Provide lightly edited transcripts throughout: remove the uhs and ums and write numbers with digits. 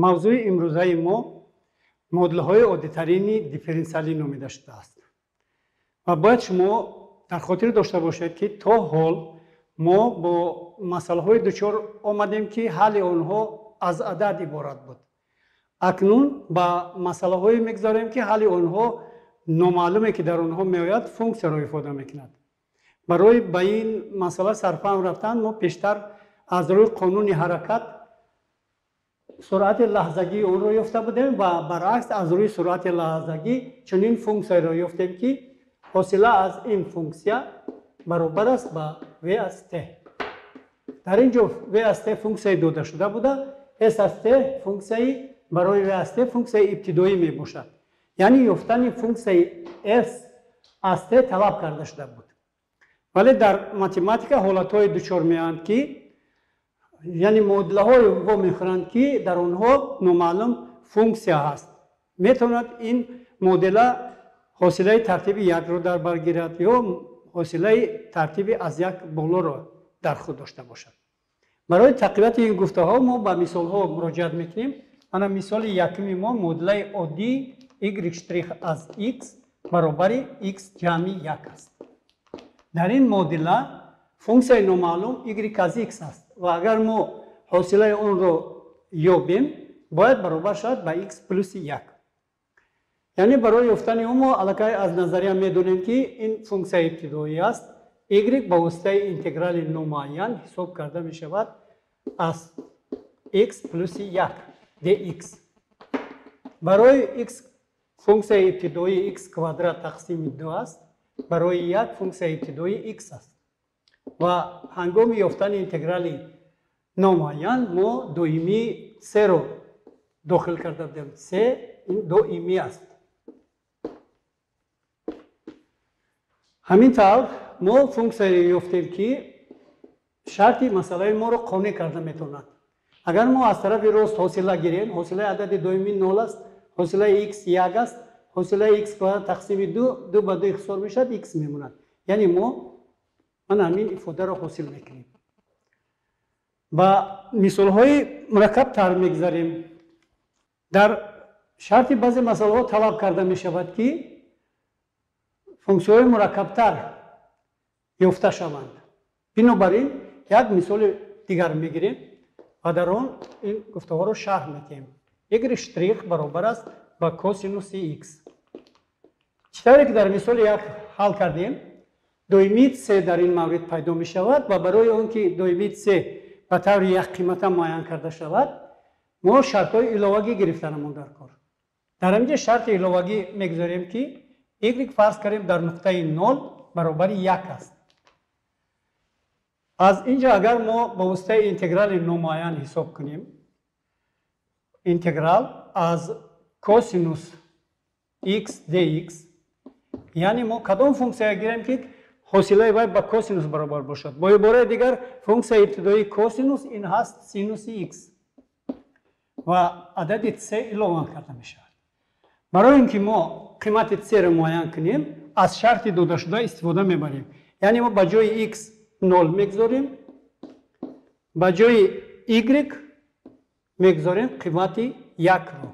мавзӯи имрӯзаи мо модулҳои оддитарини дифференсиалӣ номида шудааст. ва бояд шумо дар хотир дошта бошед, ки то ҳол мо бо масъалаҳои дучор омадем, ки ҳалли онҳо аз адад иборат буд. акнун ба масъалаҳое мегзарем, ки ҳалли онҳо номаълуме, ки дар онҳо меояд, функсияро ифода мекунад. барои ба ин масъала сарфаҳм рафтан мо пештар аз рӯи қонуни ҳаракат суръати лаҳзагии онро ёфта будем ва баръакс аз рӯи суръати лаҳзагӣ чунин функсияро ёфтем, ки ҳосила аз ин функсия баробар аст ба v аз t. дар ин ҷо v аз t функсияи дода шуда буда, s аз t функсияи барои v аз t функсияи ибтидоӣ мебошад. яъне ёфтани функсияи s аз t талаб карда шуда буд. вале дар математика ҳолатҳое дучор меоянд, ки яъне модулаҳое во мехӯранд, ки дар онҳо номаълум функсия ҳаст. метавонад ин модела ҳосилаи тартиби якро дар бар гирад ё ҳосилаи тартиби аз як болоро дар худ дошта бошад. барои тақвияти ин гуфтаҳо мо ба мисолҳо муроҷиат мекунем. мана мисоли якуми мо модулаи оддии y' аз x баробари x ҷамъи 1 аст. дар ин модула функсияи номаълум y аз x аст ва агар мо ҳосилаи онро ёбем, бояд баробар шавад ба x плюси 1. яъне барои ёфтани он мо аллакай аз назария медонем, ки ин функсияи ибтидоӣ аст. y ба воситаи интеграли номуайян ҳисоб карда мешавад аз x плюси 1 dx. барои x функсияи ибтидоӣ x квадрат тақсими 2 аст. барои 1 функсияи ибтидоӣ x аст. ва ҳангоми ёфтани интеграли номуайян мо доимии серо дохил карда будем. се ин доимӣ аст. ҳамин тавр мо функсияро ёфтем, ки шарти масъалаи моро қонеъ карда метавонад. агар мо аз тарафи рост ҳосила гирем, ҳосилаи адади доимӣ 0 аст, ҳосилаи x 1 аст, ҳосилаи x квадрат тақсими 2 ба 2 ихтисор мешавад, x мемонад. яъне мо мана ҳамин ифодаро ҳосил мекунем. ба мисолҳои мураккабтар мегзарем. дар шарти баъзе масъалаҳо талаб карда мешавад, ки функсияҳои мураккабтар ёфта шаванд. бинобар ин як мисоли дигар мегирем ва дар он ин гуфтаҳоро шарҳ мекунем. y' баробар аст ба косинуси x. чӣ тавре ки дар мисоли як ҳал кардем, доимии c дар ин маврид пайдо мешавад ва барои он ки доимии c ба таври як қимата муайян карда шавад, мо шартҳои иловагӣ гирифтанамон дар кор. дар ҳамин ҷо шарти иловагӣ мегузорем, ки y фарз кардем дар нуқтаи 0 баробари 1 аст. аз ин ҷо агар мо ба воситаи интеграли номуайян ҳисоб кунем, интеграл аз косинус x dx, яъне мо кадом функсия гирем, ки ҳосилаи вай ба косинус баробар бошад. бо ибораи дигар функсияи ибтидоии косинус ин ҳаст синуси x ва адади c илова карда мешавад. барои ин ки мо қимати c-ро муайян кунем, аз шарти додашуда истифода мебарем. яъне мо ба ҷои x 0 мегзорем, ба ҷои y мегзорем қимати 1-ро.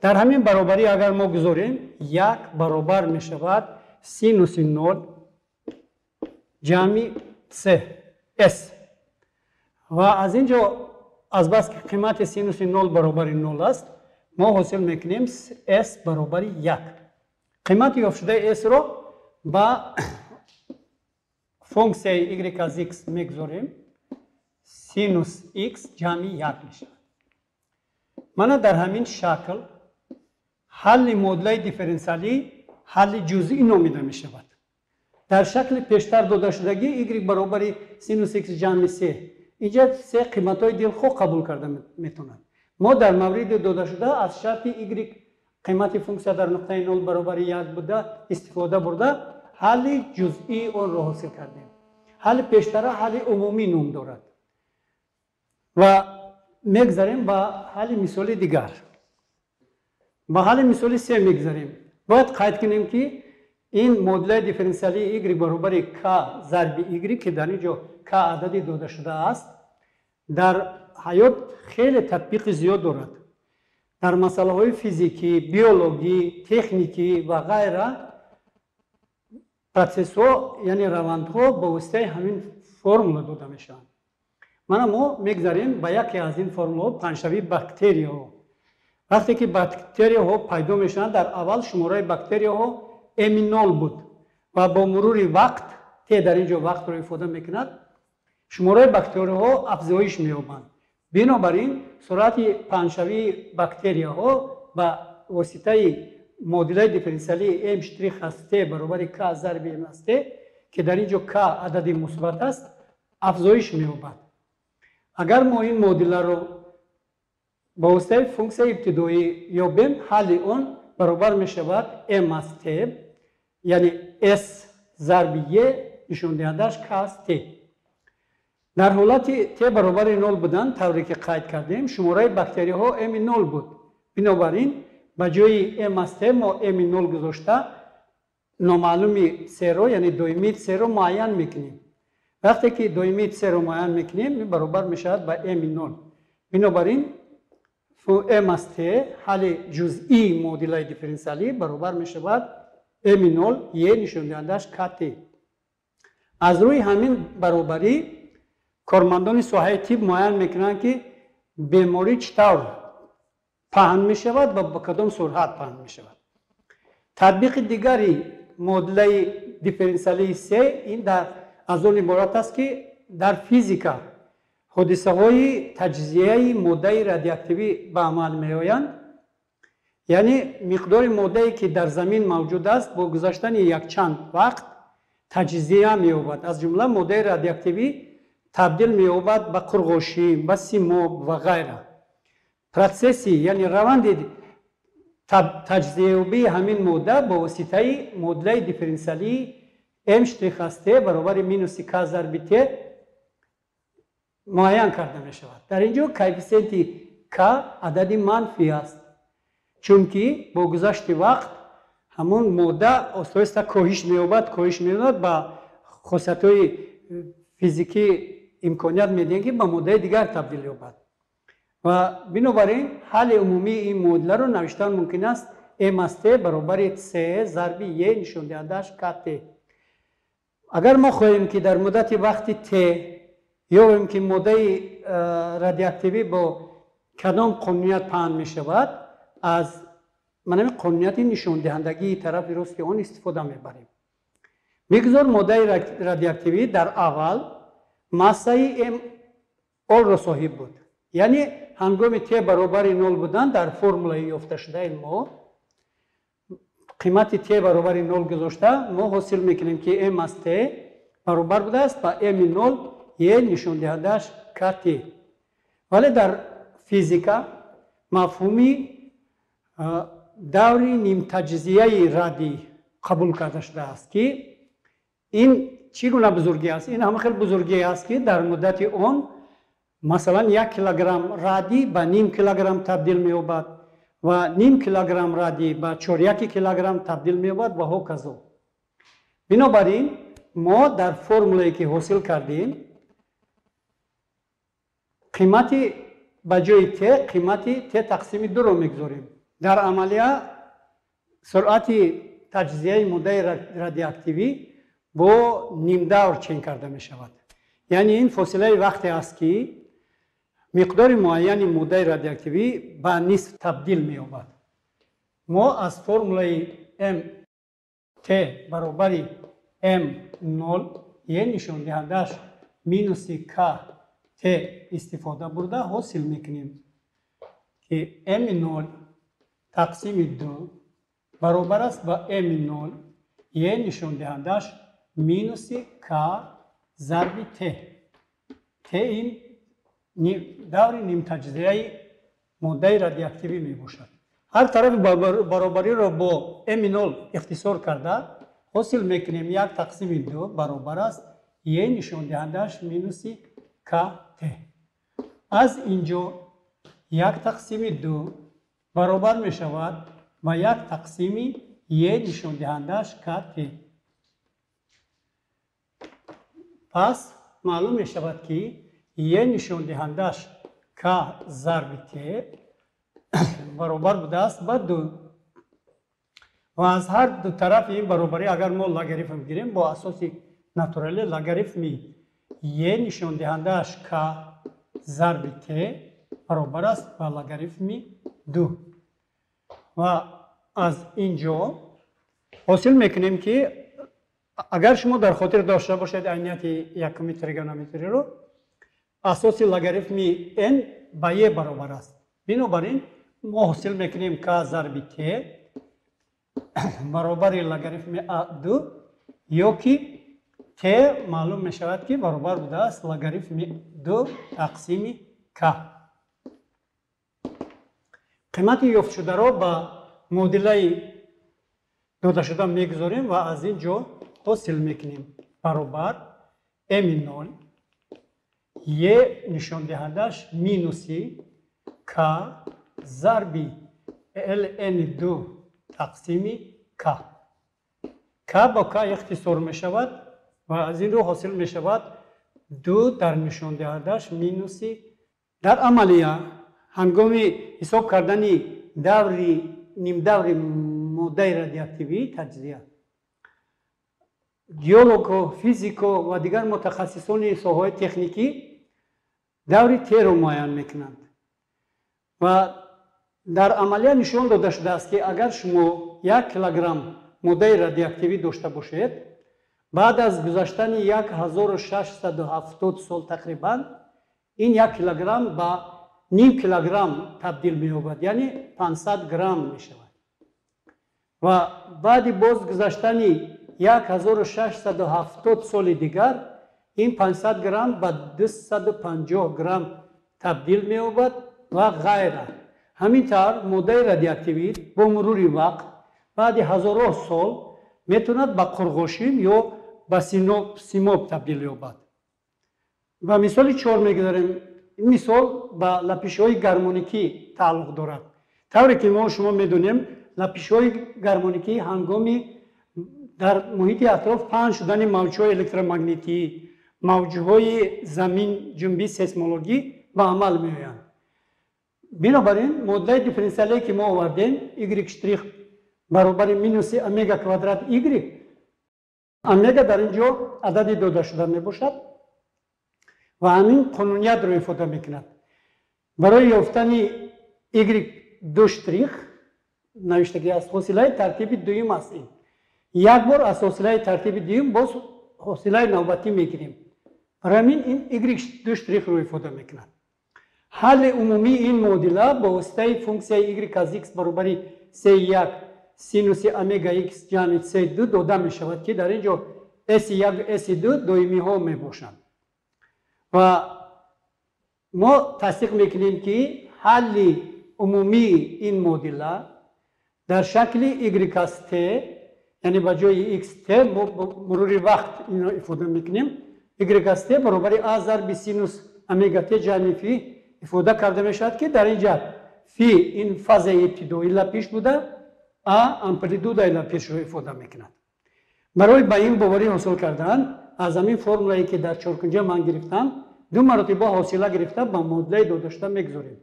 дар ҳамин баробарӣ агар мо гузорем, 1 баробар мешавад синуси 0 ҷамъи c s. ва аз ин ҷо азбаски қимати синуси 0 баробари 0 аст, мо ҳосил мекунем s баробари 1. қимати ёфтшудаи s-ро ба функсияи y аз x мегзорем, синус x ҷамъи 1 мешавад. мана дар ҳамин шакл ҳалли модулаи дифференсиалӣ ҳалли ҷузъӣ номида мешавад. дар шакли пештар додашудагӣ y баробари синус x ҷамъи c. инҷа c қиматҳои дилхоҳ қабул карда метавонад. мо дар мавриди додашуда аз шарти y қимати функсия дар нуқтаи 0 баробари 1 буда истифода бурда ҳалли ҷузъии онро ҳосил кардем. ҳалли пештара ҳалли умумӣ ном дорад. ва мегзарем ба ҳалли мисоли дигар. ба ҳалли мисоли се мегзарем. бояд қайд кунем, ки ин модулаи дифференсиалии y баробари k зарби y, ки дар ин ҷо k адади дода шуда аст, дар ҳаёт хеле татбиқи зиёд дорад. дар масъалаҳои физикӣ, биологӣ, техникӣ ва ғайра процессҳо, яъне равандҳо ба воситаи ҳамин формула дода мешаванд. Мана мо мегзарем ба яке аз ин формулаҳо, панҷшавии бактерияҳо. вақте ки бактерияҳо пайдо мешаванд, дар аввал шумораи бактерияҳо m0 буд ва бо мурури вақт, те дар ин ҷо вақтро ифода мекунад, шумораи бактерияҳо афзоиш меёбанд. бинобар ин суръати панҷшавии бактерияҳо ба воситаи модилаи дифференсиалии m' ҳаст t баробари k зарби m аст t, ки дар ин ҷо k адади мусбат аст, афзоиш меёбад. агар мо ин модиларо ба воситаи функсияи ибтидоӣ ёбем, ҳалли он баробар мешавад m аст t, яъне s зарби e нишондиҳандааш k аст t. дар ҳолати t баробари 0 будан, тавре ки қайд кардем, шумораи бактерияҳо m0 буд. бинобар ин ба ҷои m аст t мо m0 гузошта номаълуми c-ро, яъне доимии c-ро муайян мекунем. вақте ки доимии c-ро муайян мекунем, баробар мешавад ба m0. бинобар ин m аст t ҳалли ҷузъии модилаи дифференсиалӣ баробар мешавад m0 e нишондиҳандааш kt. аз рӯи ҳамин баробарӣ кормандони соҳаи тиб муайян мекунанд, ки беморӣ чӣ тавр паҳн мешавад ва ба кадом суръат паҳн мешавад. татбиқи дигари модилаи дифференсиалии с ин аз он иборат аст, ки дар физика ҳодисаҳои таҷзияи моддаи радиоактивӣ ба амал меоянд, яъне миқдори моддае ки дар замин мавҷуд аст, бо гузаштани якчанд вақт таҷзия меёбад. аз ҷумла моддаи радиоактивӣ табдил меёбад ба қурғошӣ, ба симоб ва ғайра. процесси, яъне раванди таҷзияёбии ҳамин модда ба воситаи модилаи дифференсиалии m' ҳаст t баробари минуси k зарби t муайян карда мешавад. дар ин ҷо коэффициенти k адади манфӣ аст, чунки бо гузашти вақт ҳамон модда оста коҳиш меёбад ба хосиятҳои физикӣ имконият медиҳанд, ки ба моддаи дигар табдил ёбад. ва бинобар ин ҳалли умумии ин модиларо навиштан мумкин аст m аст t баробари c зарби e нишондиҳандааш kt. агар мо хоҳем ки дар муддати вақти t ёбем ки моддаи радиоактивӣ бо кадом қонуният паҳн мешавад, аз манами қонунияти нишондиҳандагии тарафи рости он истифода мебарем. миқдор моддаи радиоактивӣ дар аввал массаи m-ро соҳиб буд. яъне ҳангоми t баробари 0 будан, дар формулаи ёфташудаи мо қимати t баробари 0 гузошта мо ҳосил мекунем, ки m аст t баробар будааст ба m0 e нишондиҳандааш kt. вале дар физика мафҳуми даври нимтаҷзияи радӣ қабул карда шудааст, ки ин чӣ гуна бузургӣ аст? ин ҳама хел бузургие аст, ки дар муддати он масалан 1 килограмм радӣ ба ним килограмм табдил меёбад ва ним килограмм радӣ ба 4 килограмм табдил меёбад ва ҳоказо. бинобар ин мо дар формулае ки ҳосил кардем, қимати ба ҷои t қимати t тақсими 2 ро мегузорем. дар амалия суръати таҷзияи моддаи радиоактивӣ бо нимдавр чен карда мешавад. яъне ин фосилаи вақте аст, ки миқдори муайяни моддаи радиоактивӣ ба нисф табдил меёбад. мо аз формулаи mt баробари m0 е нишондиҳандааш минуси k t истифода бурда ҳосил мекунем, ки m0 тақсими 2 баробар аст ба m0 е нишондиҳандааш минуси k зарби t. t ин даври нимтаҷзияи моддаи радиоактивӣ мебошад. ҳар тарафи баробариро бо m0 ихтисор карда ҳосил мекунем 1 тақсими 2 баробар аст е нишондиҳандааш минуси kt. аз ин ҷо 1 тақсими 2 баробар мешавад ба 1 тақсими е нишондиҳандааш kt. пас маълум мешавад, ки е нишондиҳандааш K ضرب T برابر بوده است با 2 و از هر دو طرف این برابری اگر ما لاگاریتم گیریم با اساس ناتورالی لاگاریتمی یه نشان دهنده اش K ضرب T برابر است با لاگاریتمی 2 و از اینجا حاصل میکنیم که اگر شما در خاطر داشته باشید عینیت یکمی تریگونومتری رو اساس لاگاریتمی n با یه برابر است. بنابراین ما حاصل میکنیم K ضرب T برابر لاگاریتم A2 یا که T معلوم میشود که برابر بوده است لاگاریتم 2 تقسیم K. قیمت یافت شده را با معادله داده شده میگذاریم و از اینجا حاصل میکنیم برابر M0 یه نشان دهندش مینوسی K ضرب ln2 تقسیم K. K با K اختصار می شود و از این رو حاصل می شود 2 در نشان دهندش مینوسی. در عملیه هنگامی حساب کردن نیم دور ماده رادیواکتیوی تجزیه جیولوگ و فیزیک و دیگر متخصصان ساحه‌های تکنیکی دور T رو معین میکنند و در عملیه نشان داده شده است که اگر شما 1 کیلوگرم ماده رادیواکتیوی داشته باشید بعد از گذشتن 1670 سال تقریبا این 1 کیلوگرم به نیم کیلوگرم تبدیل می‌یابد یعنی 500 گرم می‌شود و بعد باز گذشتن 1670 سال دیگر این 500 گرم به 250 گرم تبدیل می‌یابد و غیره. همینطور ماده رادیواکتیوی با مرور وقت بعد هزاران سال میتواند به قرغاشین یا به سیماب تبدیل یابد. و مثال 4 میگذاریم. این مثال به لپیش‌های گرمونیکی تعلق دارد. طوری که ما شما میدونیم لپیش‌های گرمونیکی هنگامی در محیط اطراف پهن شدن موج‌های الکترومغناطیسی موج‌های زمین جنبی سیسمولوژی به عمل می‌آیند. بنابراین معادله دیفرانسیلی که ما آوردیم y' برابر مینوس امگا کوادرات y امگا در اینجا عددی داده شده میباشد و همین قانونیت رو افاده میکند. برای یافتن y' نوشتگی از حاصله ترتیب دوم است. این یک بار از حاصله ترتیب دوم باز حاصله نوبتی میگیریم. برای همین این y' رو افاده میکند. حل عمومی این معادله با واسطه فونکسیون y از x برابر c1 سینوس امگا x جمع c2 داده می شود که در اینجا s1 s2 دائمی ها می باشند و ما تصدیق میکنیم که حل عمومی این معادله در شکل y از t یعنی با جای x t مرور وقت این را افاده میکنیم y از t برابر a ضرب سینوس امگا t جمع فی افاده کرده می شود که در اینجا فی این فاز ابتدایی لپیش بوده امپلیتود لپیش رو افاده میکند. برای به این باوری حاصل کردن از همین فرمولی که در چهارکنجه من گرفتم 2 مرتبه حاصله گرفته با معادله داده شده میگذاریم.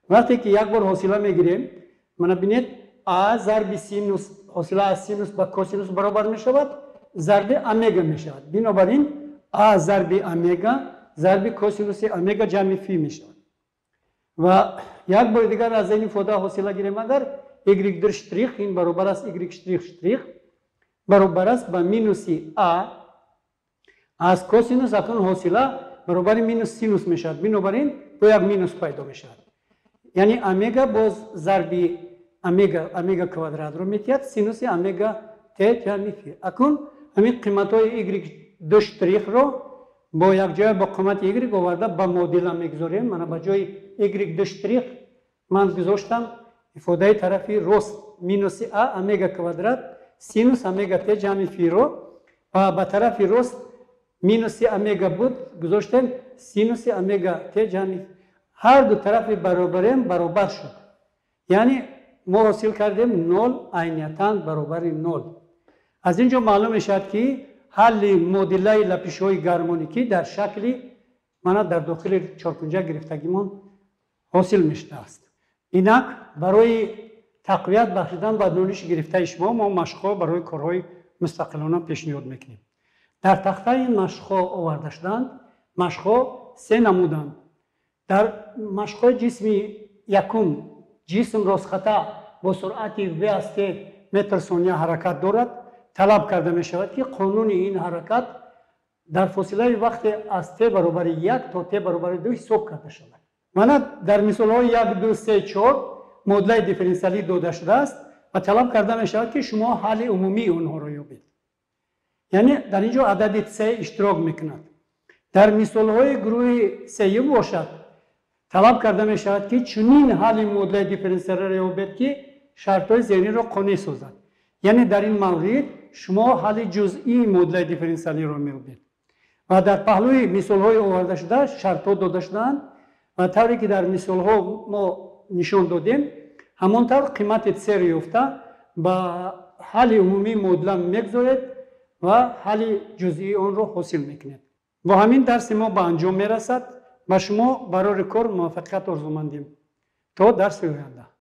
وقتی که یک بار حاصله میگیریم من ببینید a ضرب سینوس حاصله از سینوس با کوسینوس برابر میشود ضرب امگا میشود. بنابراین a ضرب امگا ضرب کوسینوس امگا جمع فی میشود و یک بار دیگر از این افاده حاصله گیریم اگر y' این برابر است y' برابر است با مینوسی a از کوسینوس اکنون حاصله برابر مینوس سینوس میشود. بنابراین دو یک مینوس پیدا میشود یعنی امگا باز ضرب امگا کوادرات رو میتید سینوس امگا ت جمع فی. اکنون همین قیمت های y' رو با یک جای با قیمت y آورده با معادله میگذاریم. من با جای y' من گذاشتم افاده طرفی راست مینوس a امگا کوادرات سینوس امگا ت جمع فی رو و به طرف راست مینوس امگا بود گذاشتم سینوس امگا ت جمع هر دو طرف برابر شد یعنی ما حاصل کردیم 0 عینیتاً برابر 0. از اینجا معلوم میشد که حل معادله لپیش‌های گرمونیکی در شکلی من در داخل چهارکنجه گرفتگیمون حاصل میشده است. اینک برای تقویت بخشیدن و دانش گرفته شما ما مشق‌ها برای کارهای مستقلانه پیشنهاد میکنیم. در تخته این مشق‌ها آورده شدند. مشق‌ها 3 نمودند. در مشق‌های جسم یکم جسم راستخطا با سرعت v از t متر ثانیه حرکت دارد. طلب کرده می شود که قانون این حرکت در فاصله وقت از t برابر 1 تا t برابر 2 حساب کرده شود. مانا در مثال های 1 2 3 4 مدل دیفرانسیلی داده شده است و طلب کرده می شود که شما حل عمومی اونها را یابید. یعنی در اینجا عدد 3 اشتراک میکند. در مثال های گروه 3 باشد طلب کرده می شود که چنین حل مدل دیفرانسیلی را یابید که شرط های ذهنی را قانع سازد. یعنی در این مورد شما حل جزئی مدل دیفرانسیلی را میابید. و در پهلوی مثال های آورده شده شرط ها داده شدند و طوری که در مثال ها ما نشان دادیم همانطور قیمت 3 را یافته با حل عمومی مدل میگذارید و حل جزئی آن را حاصل میکنید. و همین درس ما به انجام میرسد و شما برای کار موفقیت آرزو مندیم تا درس آینده.